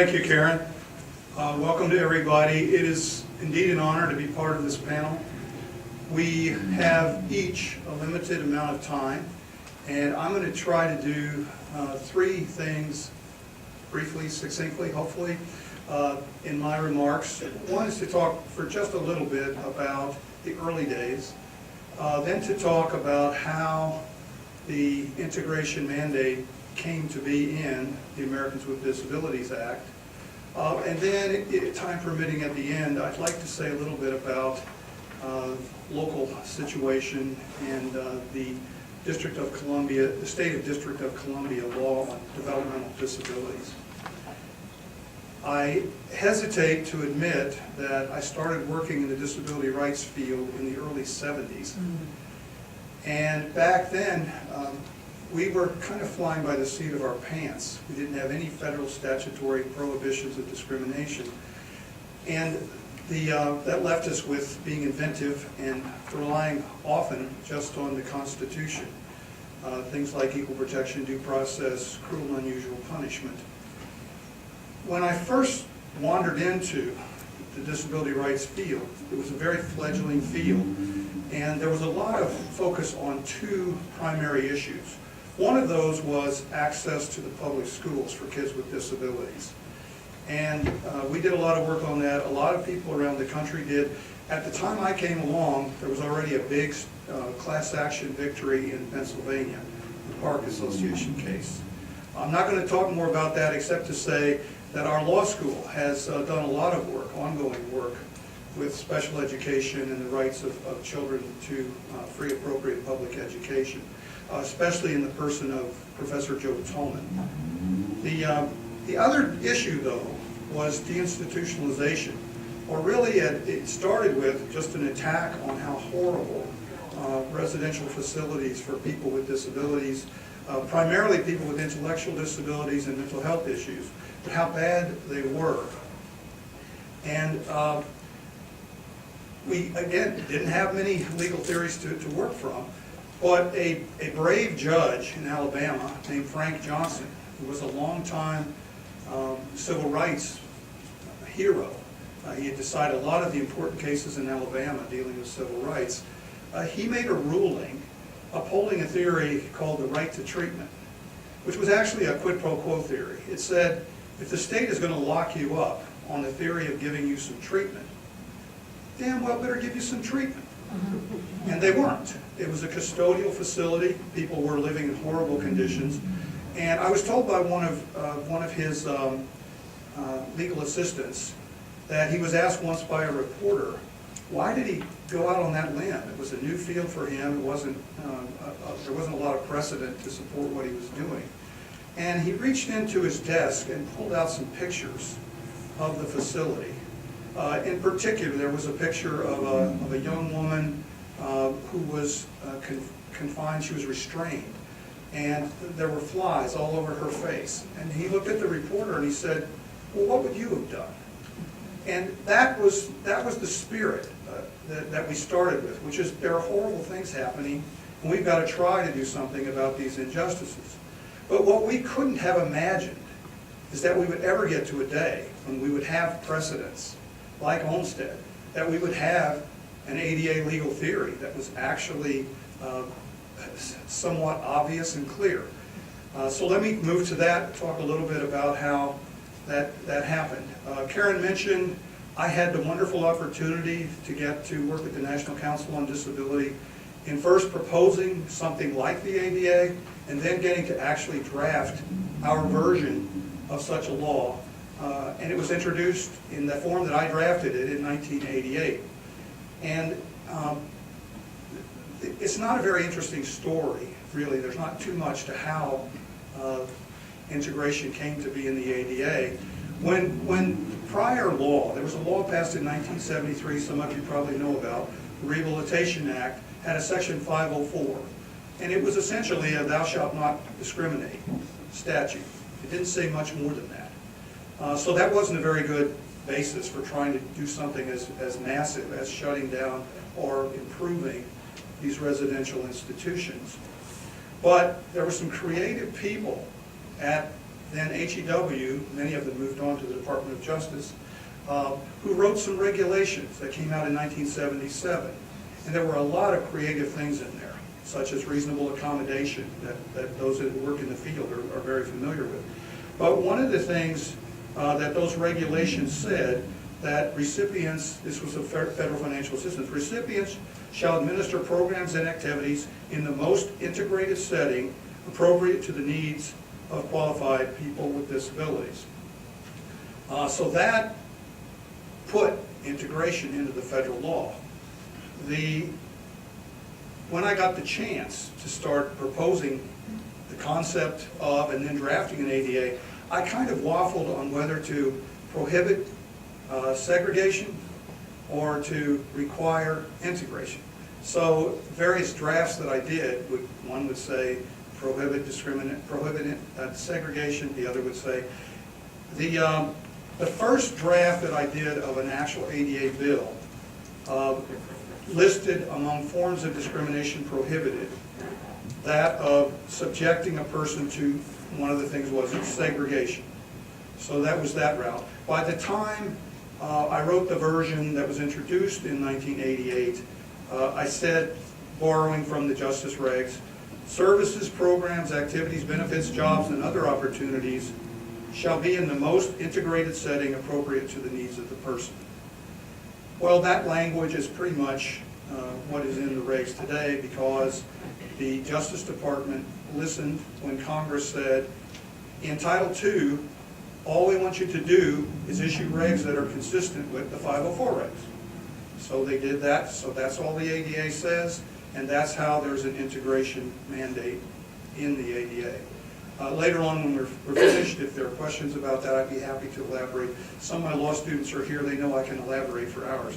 Thank you, Karen. Welcome to everybody. It is indeed an honor to be part of this panel. We have each a limited amount of time, and I'm going to try to do three things briefly, succinctly, hopefully, in my remarks. One is to talk for just a little bit about the early days, then to talk about how the integration mandate came to be in the Americans with Disabilities Act. And then, time permitting at the end, I'd like to say a little bit about local situation and the District of Columbia, the State of District of Columbia law on developmental disabilities. I hesitate to admit that I started working in the disability rights field in the early 70s. And back then, we were kind of flying by the seat of our pants. We didn't have any federal statutory prohibitions of discrimination. And that left us with being inventive and relying often just on the Constitution. Things like equal protection, due process, cruel and unusual punishment. When I first wandered into the disability rights field, it was a very fledgling field, and there was a lot of focus on two primary issues. One of those was access to the public schools for kids with disabilities. And we did a lot of work on that. A lot of people around the country did. At the time I came along, there was already a big class action victory in Pennsylvania, the Park Association case. I'm not going to talk more about that except to say that our law school has done a lot of work, ongoing work, with special education and the rights of children to free, appropriate public education, especially in the person of Professor Joe Tolman. The other issue, though, was deinstitutionalization. Or really, it started with just an attack on how horrible residential facilities for people with disabilities, primarily people with intellectual disabilities and mental health issues, but how bad they were. And we, again, didn't have many legal theories to work from, but a brave judge in Alabama named Frank Johnson, who was a longtime civil rights hero. He had decided a lot of the important cases in Alabama dealing with civil rights. He made a ruling upholding a theory called the right to treatment, which was actually a quid pro quo theory. It said, if the state is going to lock you up on the theory of giving you some treatment, damn well better give you some treatment. And they weren't. It was a custodial facility. People were living in horrible conditions. And I was told by one of his legal assistants that he was asked once by a reporter, why did he go out on that limb? It was a new field for him. It wasn't, there wasn't a lot of precedent to support what he was doing. And he reached into his desk and pulled out some pictures of the facility. In particular, there was a picture of a young woman who was confined. She was restrained, and there were flies all over her face. And he looked at the reporter and he said, well, what would you have done? And that was the spirit that we started with, which is there are horrible things happening, and we've got to try to do something about these injustices. But what we couldn't have imagined is that we would ever get to a day when we would have precedents like Olmstead, that we would have an ADA legal theory that was actually somewhat obvious and clear. So let me move to that, talk a little bit about how that happened. Karen mentioned I had the wonderful opportunity to get to work with the National Council on Disability in first proposing something like the ADA and then getting to actually draft our version of such a law. And it was introduced in the form that I drafted it in 1988. And it's not a very interesting story, really. There's not too much to how integration came to be in the ADA. When prior law, there was a law passed in 1973, some of you probably know about, the Rehabilitation Act, had a section 504. And it was essentially a thou shalt not discriminate statute. It didn't say much more than that. So that wasn't a very good basis for trying to do something as massive as shutting down or improving these residential institutions. But there were some creative people at then HEW, many of them moved on to the Department of Justice, who wrote some regulations that came out in 1977. And there were a lot of creative things in there, such as reasonable accommodation that those that work in the field are very familiar with. But one of the things that those regulations said that recipients, this was a federal financial assistance, recipients shall administer programs and activities in the most integrated setting appropriate to the needs of qualified people with disabilities. So that put integration into the federal law. When I got the chance to start proposing the concept of and then drafting an ADA, I kind of waffled on whether to prohibit segregation or to require integration. So various drafts that I did, one would say prohibit segregation, the other would say the first draft that I did of an actual ADA bill listed among forms of discrimination prohibited that of subjecting a person to, one of the things was segregation. So that was that route. By the time I wrote the version that was introduced in 1988, I said, borrowing from the Justice Regs, services, programs, activities, benefits, jobs, and other opportunities shall be in the most integrated setting appropriate to the needs of the person. Well, that language is pretty much what is in the regs today, because the Justice Department listened when Congress said, in Title II, all we want you to do is issue regs that are consistent with the 504 regs. So they did that, so that's all the ADA says, and that's how there's an integration mandate in the ADA. Later on when we're finished, if there are questions about that, I'd be happy to elaborate. Some of my law students are here, they know I can elaborate for hours.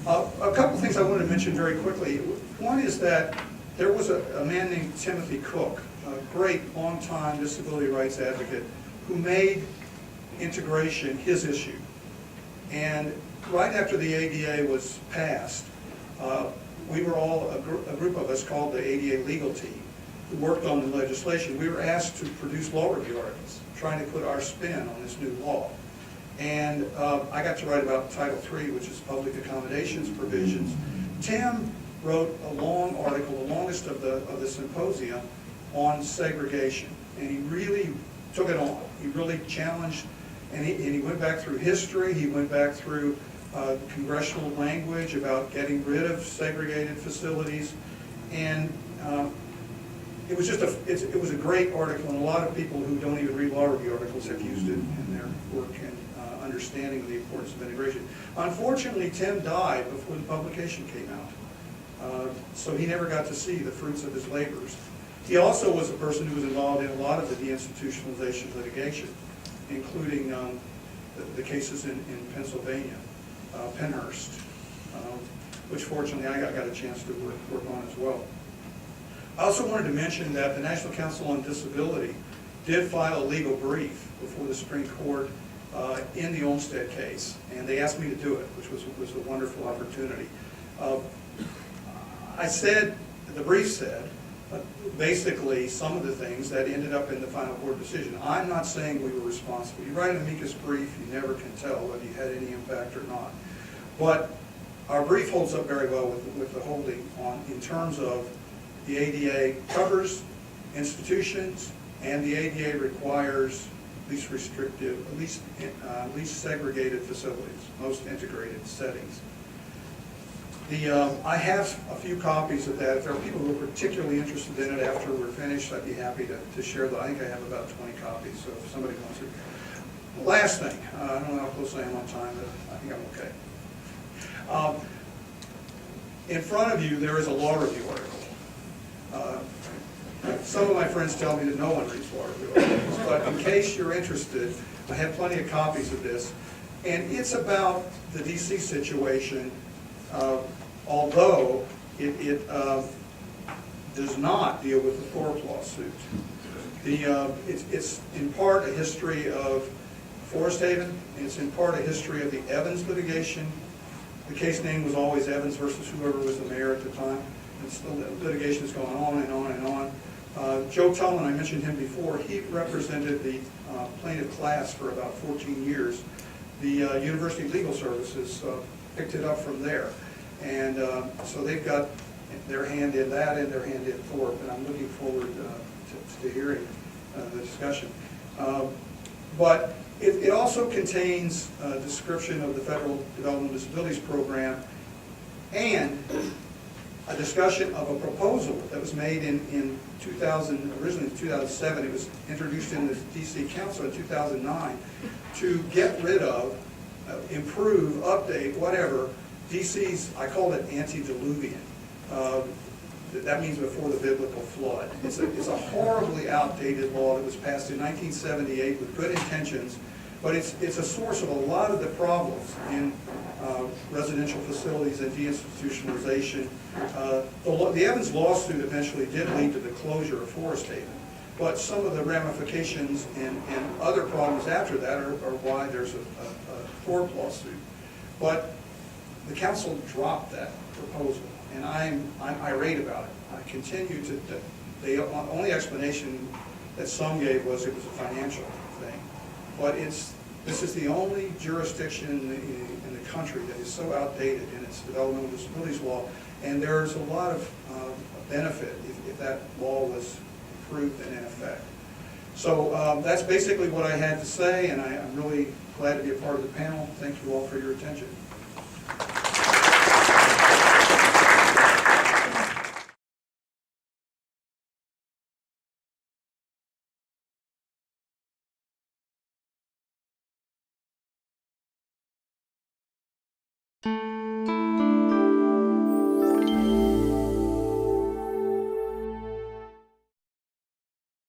A couple things I wanted to mention very quickly. One is that there was a man named Timothy Cook, a great long-time disability rights advocate, who made integration his issue. And right after the ADA was passed, we were all, a group of us called the ADA legal team, who worked on the legislation. We were asked to produce law review articles, trying to put our spin on this new law. And I got to write about Title III, which is public accommodations provisions. Tim wrote a long article, the longest of the symposium, on segregation. And he really took it on. He really challenged, and he went back through history, he went back through congressional language about getting rid of segregated facilities. And it was just it was a great article, and a lot of people who don't even read law review articles have used it in their work and understanding of the importance of integration. Unfortunately, Tim died before the publication came out, so he never got to see the fruits of his labors. He also was a person who was involved in a lot of the deinstitutionalization litigation, including the cases in Pennsylvania, Pennhurst, which fortunately I got a chance to work on as well. I also wanted to mention that the National Council on Disability did file a legal brief before the Supreme Court in the Olmstead case, and they asked me to do it, which was a wonderful opportunity. The brief said, basically some of the things that ended up in the final court decision. I'm not saying we were responsible. You write an amicus brief, you never can tell whether you had any impact or not. But our brief holds up very well with the holding in terms of the ADA covers institutions, and the ADA requires least restrictive, least segregated facilities, most integrated settings. I have a few copies of that. If there are people who are particularly interested in it after we're finished, I'd be happy to share that. I think I have about 20 copies, so if somebody wants it. Last thing, I don't know how close I am on time, but I think I'm okay. In front of you, there is a law review article. Some of my friends tell me that no one reads law review articles, but in case you're interested, I have plenty of copies of this. And it's about the DC situation, although it does not deal with the Thorpe lawsuit. It's in part a history of Forest Haven, and it's in part a history of the Evans litigation. The case name was always Evans versus whoever was the mayor at the time. And the litigation is going on and on and on. Joe Tullin, I mentioned him before, he represented the plaintiff class for about 14 years. The University Legal Services picked it up from there. And so they've got their hand in that and their hand in Thorpe, and I'm looking forward to hearing the discussion. But it also contains a description of the Federal Developmental Disabilities Program and a discussion of a proposal that was made in 2000, originally in 2007. It was introduced in the DC Council in 2009 to get rid of, improve, update, whatever, DC's, I call it antediluvian. That means before the biblical flood. It's a horribly outdated law that was passed in 1978 with good intentions, but it's a source of a lot of the problems in residential facilities and deinstitutionalization. The Evans lawsuit eventually did lead to the closure of Forest Haven, but some of the ramifications and other problems after that are why there's a Thorpe lawsuit. But the council dropped that proposal, and I'm irate about it. I continue to, the only explanation that some gave was it was a financial thing. But this is the only jurisdiction in the country that is so outdated in its developmental disabilities law, and there's a lot of benefit if that law was approved and in effect. So that's basically what I had to say, and I'm really glad to be a part of the panel. Thank you all for your attention.